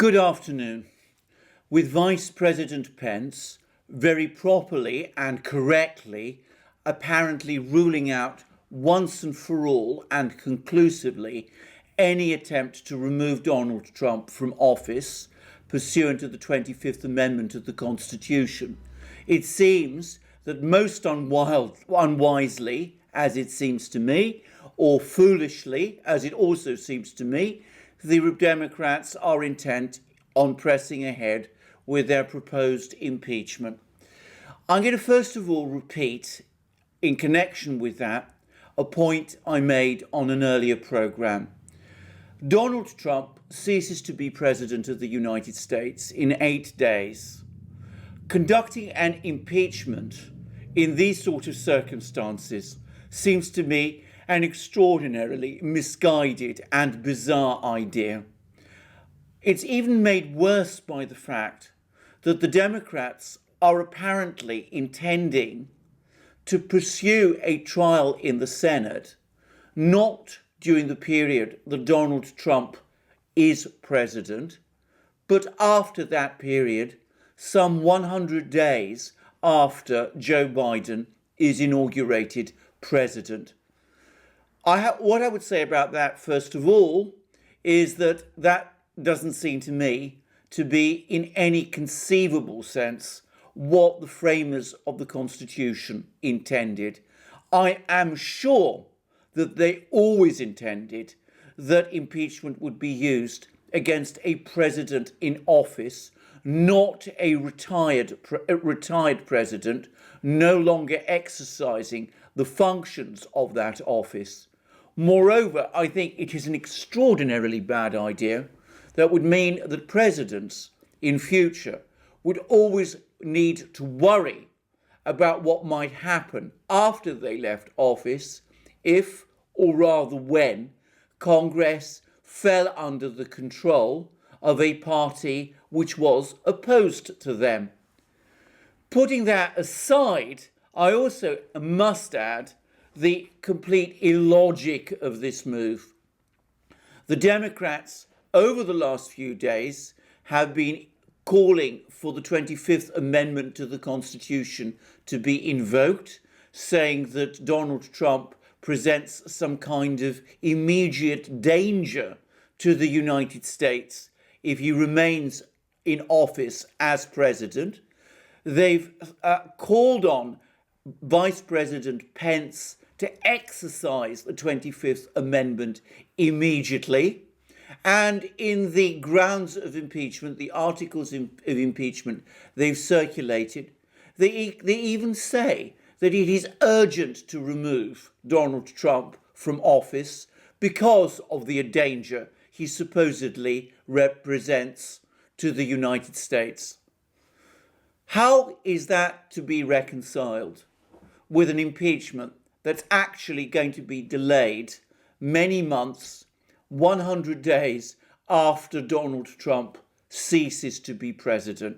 Good afternoon. With Vice President Pence very properly and correctly apparently ruling out once and for all and conclusively any attempt to remove Donald Trump from office pursuant to the 25th Amendment of the Constitution, it seems that most unwisely, as it seems to me, or foolishly, as it also seems to me, the Democrats are intent on pressing ahead with their proposed impeachment. I'm going to first of all repeat, in connection with that, a point I made on an earlier programme. Donald Trump ceases to be President of the United States in 8 days. Conducting an impeachment in these sort of circumstances seems to me an extraordinarily misguided and bizarre idea. It's even made worse by the fact that the Democrats are apparently intending to pursue a trial in the Senate, not during the period that Donald Trump is president, but after that period, some 100 days after Joe Biden is inaugurated president. What I would say about that, first of all, is that doesn't seem to me to be in any conceivable sense what the framers of the Constitution intended. I am sure that they always intended that impeachment would be used against a president in office, not a retired president no longer exercising the functions of that office. Moreover, I think it is an extraordinarily bad idea that would mean that presidents in future would always need to worry about what might happen after they left office if, or rather when, Congress fell under the control of a party which was opposed to them. Putting that aside, I also must add the complete illogic of this move. The Democrats, over the last few days, have been calling for the 25th Amendment to the Constitution to be invoked, saying that Donald Trump presents some kind of immediate danger to the United States if he remains in office as president. They've called on Vice President Pence to exercise the 25th Amendment immediately. And in the grounds of impeachment, the articles of impeachment they've circulated, they even say that it is urgent to remove Donald Trump from office because of the danger he supposedly represents to the United States. How is that to be reconciled with an impeachment that's actually going to be delayed many months, 100 days after Donald Trump ceases to be president?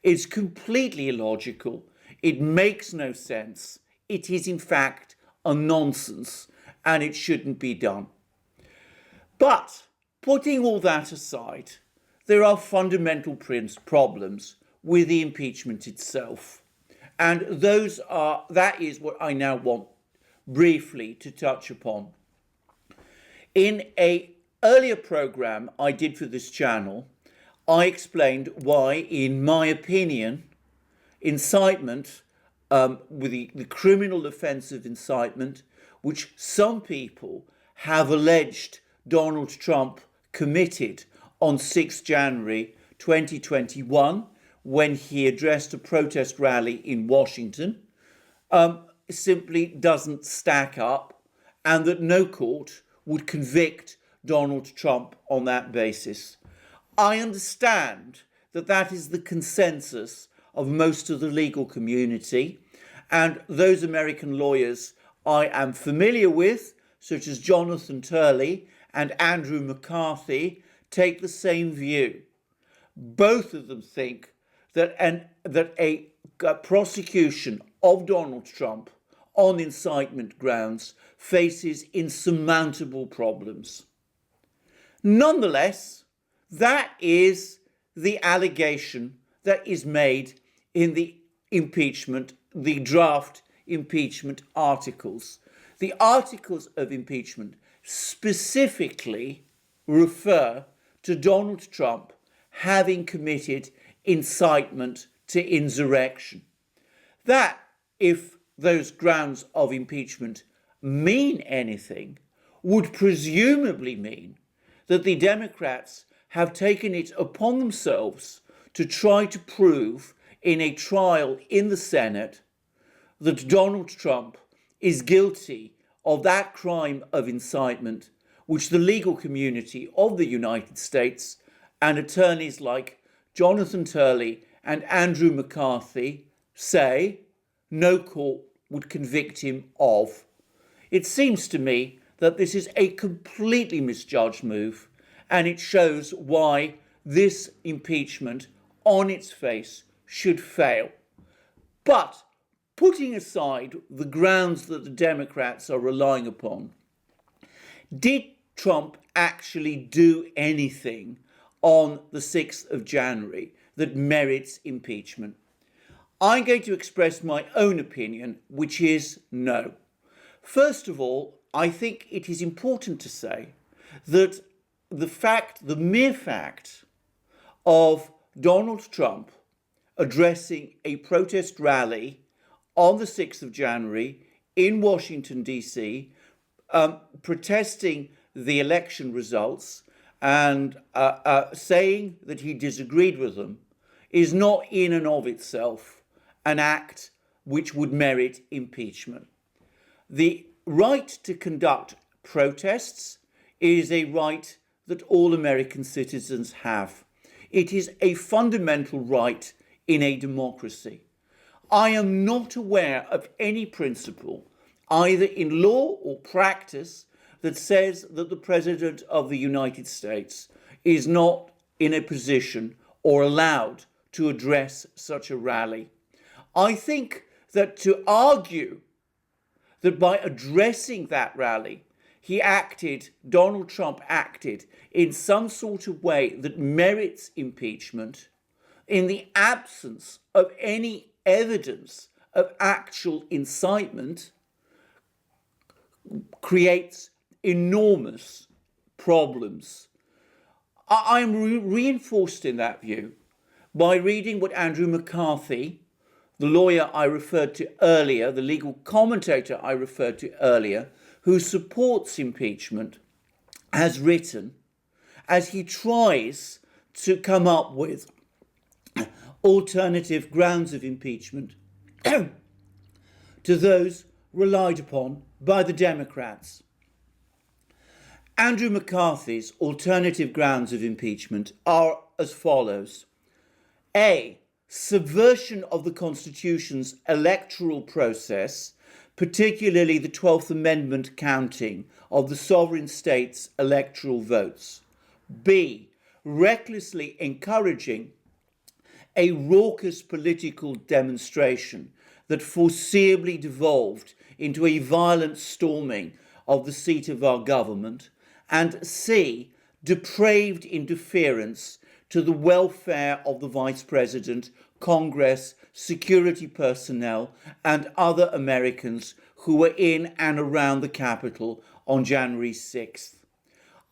It's completely illogical. It makes no sense. It is, in fact, a nonsense, and it shouldn't be done. But putting all that aside, there are fundamental problems with the impeachment itself. And that is what I now want briefly to touch upon. In an earlier program I did for this channel, I explained why, in my opinion, incitement, with the criminal offence of incitement, which some people have alleged Donald Trump committed on 6 January 2021, when he addressed a protest rally in Washington, simply doesn't stack up, and that no court would convict Donald Trump on that basis. I understand that that is the consensus of most of the legal community, and those American lawyers I am familiar with, such as Jonathan Turley and Andrew McCarthy, take the same view. Both of them think that a prosecution of Donald Trump on incitement grounds faces insurmountable problems. Nonetheless, That is the allegation that is made in the impeachment, the draft impeachment articles. The articles of impeachment specifically refer to Donald Trump having committed incitement to insurrection. That, if those grounds of impeachment mean anything, would presumably mean that the Democrats have taken it upon themselves to try to prove in a trial in the Senate that Donald Trump is guilty of that crime of incitement which the legal community of the United States and attorneys like Jonathan Turley and Andrew McCarthy say no court would convict him of. It seems to me that this is a completely misjudged move, and it shows why this impeachment on its face should fail. But putting aside the grounds that the Democrats are relying upon, did Trump actually do anything on the 6th of January that merits impeachment? I'm going to express my own opinion, which is no. First of all, I think it is important to say that the mere fact of Donald Trump addressing a protest rally on the 6th of January in Washington, D.C., protesting the election results and saying that he disagreed with them, is not in and of itself an act which would merit impeachment. The right to conduct protests is a right that all American citizens have. It is a fundamental right in a democracy. I am not aware of any principle, either in law or practice, that says that the President of the United States is not in a position or allowed to address such a rally. I think that to argue that by addressing that rally, Donald Trump acted in some sort of way that merits impeachment in the absence of any evidence of actual incitement, creates enormous problems. I'm reinforced in that view by reading what Andrew McCarthy, the lawyer I referred to earlier, the legal commentator I referred to earlier, who supports impeachment, has written as he tries to come up with alternative grounds of impeachment to those relied upon by the Democrats. Andrew McCarthy's alternative grounds of impeachment are as follows. A, subversion of the Constitution's electoral process, particularly the 12th Amendment counting of the sovereign states' electoral votes. B, recklessly encouraging a raucous political demonstration that foreseeably devolved into a violent storming of the seat of our government. And C, depraved interference to the welfare of the Vice President, Congress, security personnel, and other Americans who were in and around the Capitol on January 6th.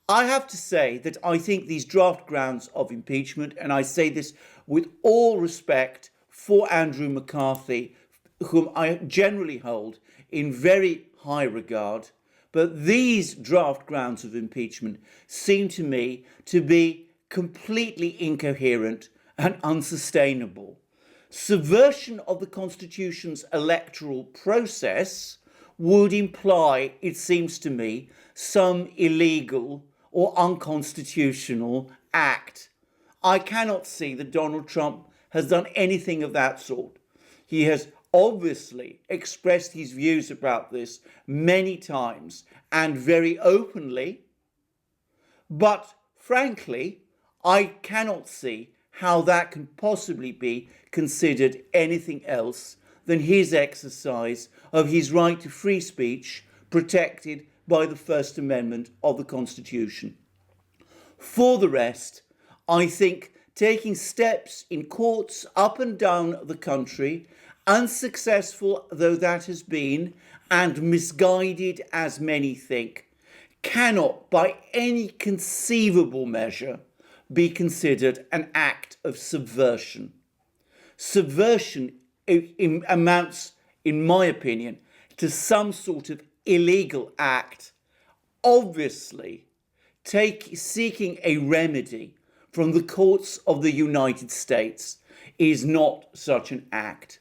I have to say that I think these draft grounds of impeachment, and I say this with all respect for Andrew McCarthy, whom I generally hold in very high regard, but these draft grounds of impeachment seem to me to be completely incoherent and unsustainable. Subversion of the Constitution's electoral process would imply, it seems to me, some illegal or unconstitutional act. I cannot see that Donald Trump has done anything of that sort. He has obviously expressed his views about this many times and very openly, but frankly, I cannot see how that can possibly be considered anything else than his exercise of his right to free speech protected by the First Amendment of the Constitution. For the rest, I think taking steps in courts up and down the country, unsuccessful though that has been, and misguided as many think, cannot by any conceivable measure be considered an act of subversion. Subversion amounts, in my opinion, to some sort of illegal act, obviously seeking a remedy from the courts of the United States is not such an act.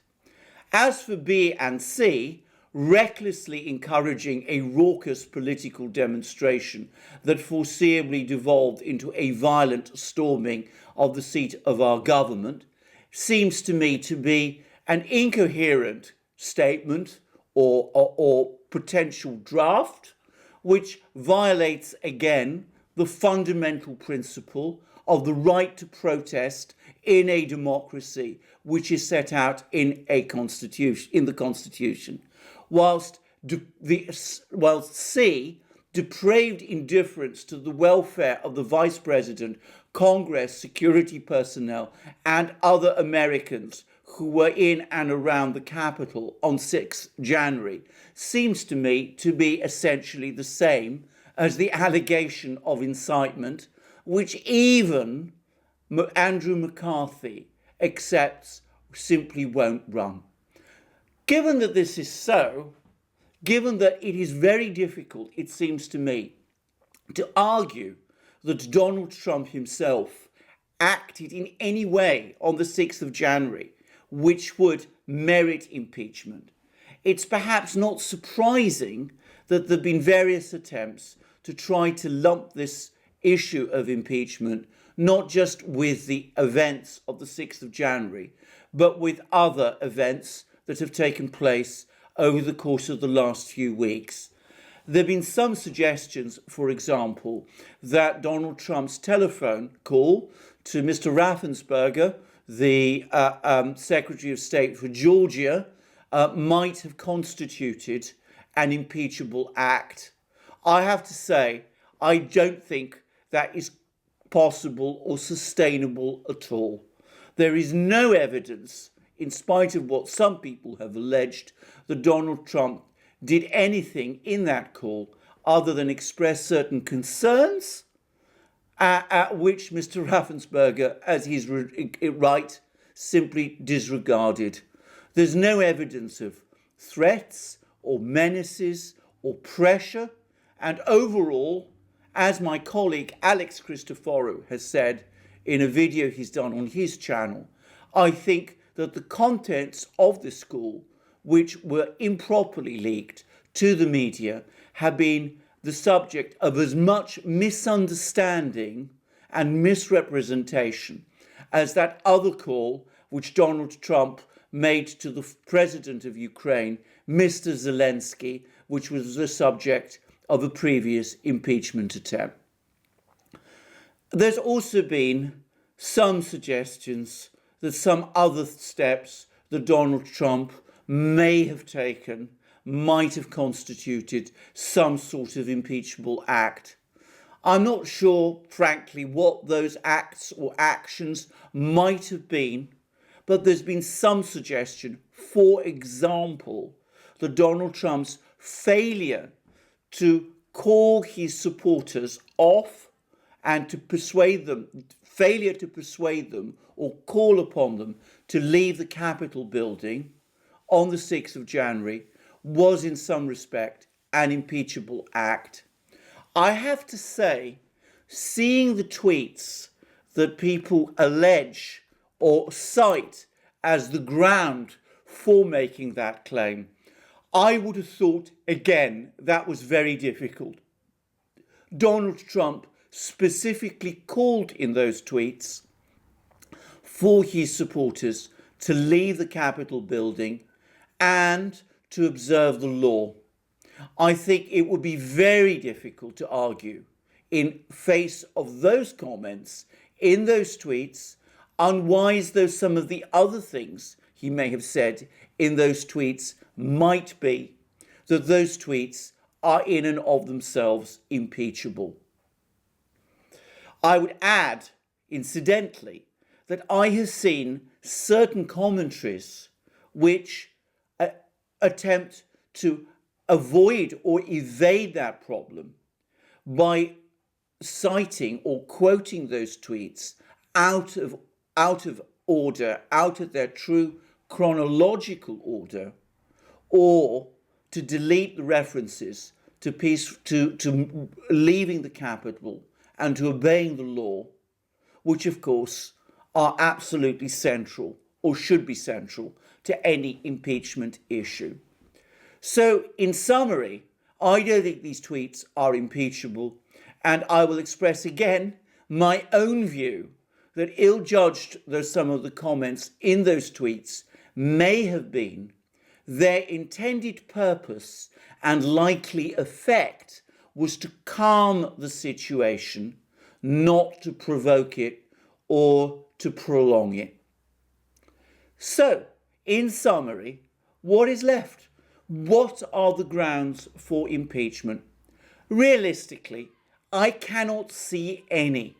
As for B and C, recklessly encouraging a raucous political demonstration that foreseeably devolved into a violent storming of the seat of our government, seems to me to be an incoherent statement or potential draft, which violates again the fundamental principle of the right to protest in a democracy, which is set out in the Constitution, whilst C, depraved indifference to the welfare of the Vice President, Congress, security personnel, and other Americans who were in and around the Capitol on 6th January, seems to me to be essentially the same as the allegation of incitement, which even Andrew McCarthy accepts simply won't run. Given that this is so, given that it is very difficult, it seems to me, to argue that Donald Trump himself acted in any way on the 6th of January which would merit impeachment, it's perhaps not surprising that there have been various attempts to try to lump this issue of impeachment not just with the events of the 6th of January, but with other events that have taken place over the course of the last few weeks. There have been some suggestions, for example, that Donald Trump's telephone call to Mr. Raffensperger, the Secretary of State for Georgia, might have constituted an impeachable act. I have to say, I don't think that is possible or sustainable at all. There is no evidence, in spite of what some people have alleged, that Donald Trump did anything in that call other than express certain concerns, at which Mr. Raffensperger, as he's right, simply disregarded. There's no evidence of threats or menaces or pressure, and overall, as my colleague Alex Christoforou has said in a video he's done on his channel, I think that the contents of this call, which were improperly leaked to the media, have been the subject of as much misunderstanding and misrepresentation as that other call which Donald Trump made to the president of Ukraine, Mr. Zelensky, which was the subject of a previous impeachment attempt. There's also been some suggestions that some other steps that Donald Trump may have taken might have constituted some sort of impeachable act. I'm not sure, frankly, what those acts or actions might have been, but there's been some suggestion, for example, that Donald Trump's failure to call his supporters off and to persuade them or call upon them to leave the Capitol building on the 6th of January was in some respect an impeachable act. I have to say, seeing the tweets that people allege or cite as the ground for making that claim, I would have thought, again, that was very difficult. Donald Trump specifically called in those tweets for his supporters to leave the Capitol building and to observe the law. I think it would be very difficult to argue in face of those comments in those tweets, unwise though some of the other things he may have said in those tweets might be, that those tweets are in and of themselves impeachable. I would add, incidentally, that I have seen certain commentaries which attempt to avoid or evade that problem by citing or quoting those tweets out of order, out of their true chronological order, or to delete the references to leaving the capital and to obeying the law, which of course are absolutely central or should be central to any impeachment issue. So in summary, I don't think these tweets are impeachable, and I will express again my own view that ill-judged though some of the comments in those tweets may have been, their intended purpose and likely effect was to calm the situation, not to provoke it or to prolong it. So, in summary, what is left? What are the grounds for impeachment? Realistically, I cannot see any.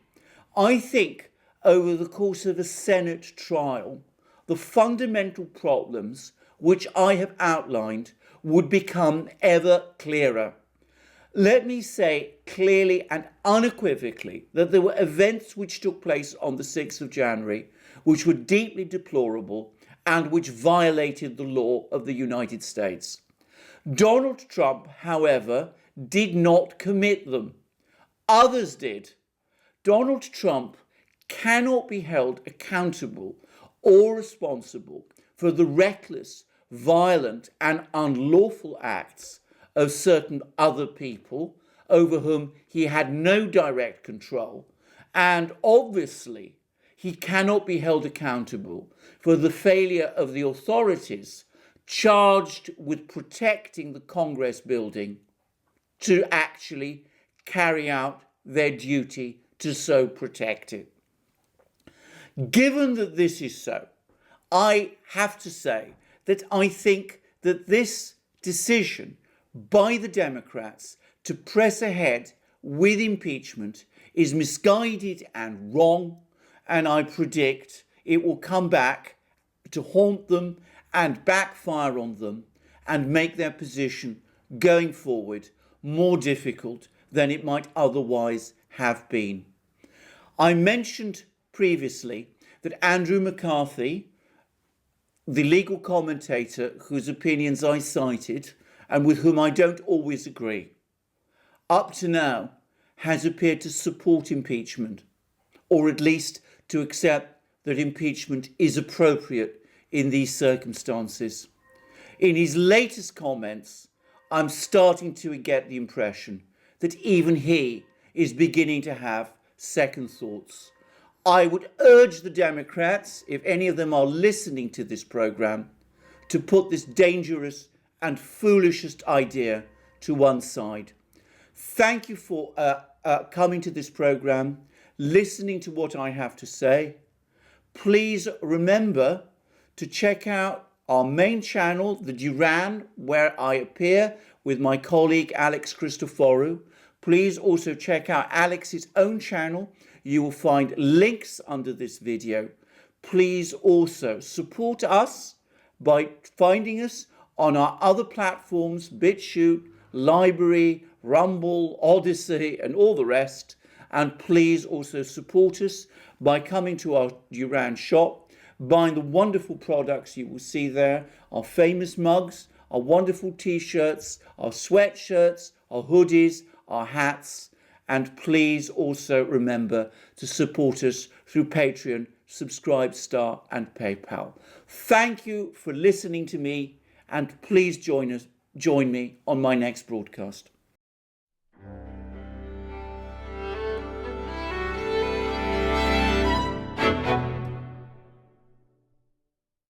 I think over the course of a Senate trial, the fundamental problems which I have outlined would become ever clearer. Let me say clearly and unequivocally that there were events which took place on the 6th of January which were deeply deplorable and which violated the law of the United States. Donald Trump, however, did not commit them. Others did. Donald Trump cannot be held accountable or responsible for the reckless, violent, and unlawful acts of certain other people over whom he had no direct control, and obviously he cannot be held accountable for the failure of the authorities charged with protecting the Congress building to actually carry out their duty to so protect it. Given that this is so, I have to say that I think that this decision by the Democrats to press ahead with impeachment is misguided and wrong, and I predict it will come back to haunt them and backfire on them and make their position going forward more difficult than it might otherwise have been. I mentioned previously that Andrew McCarthy, the legal commentator whose opinions I cited and with whom I don't always agree, up to now has appeared to support impeachment, or at least to accept that impeachment is appropriate in these circumstances. In his latest comments, I'm starting to get the impression that even he is beginning to have second thoughts. I would urge the Democrats, if any of them are listening to this program, to put this dangerous and foolishest idea to one side. Thank you for coming to this program, listening to what I have to say. Please remember to check out our main channel, the Duran, where I appear with my colleague Alex Christoforou. Please also check out Alex's own channel. You will find links under this video. Please also support us by finding us on our other platforms, BitChute, Library, Rumble, Odyssey, and all the rest. And please also support us by coming to our Duran shop, buying the wonderful products you will see there, our famous mugs, our wonderful t-shirts, our sweatshirts, our hoodies, our hats, and please also remember to support us through Patreon, Subscribestar, and PayPal. Thank you for listening to me, and please join me on my next broadcast.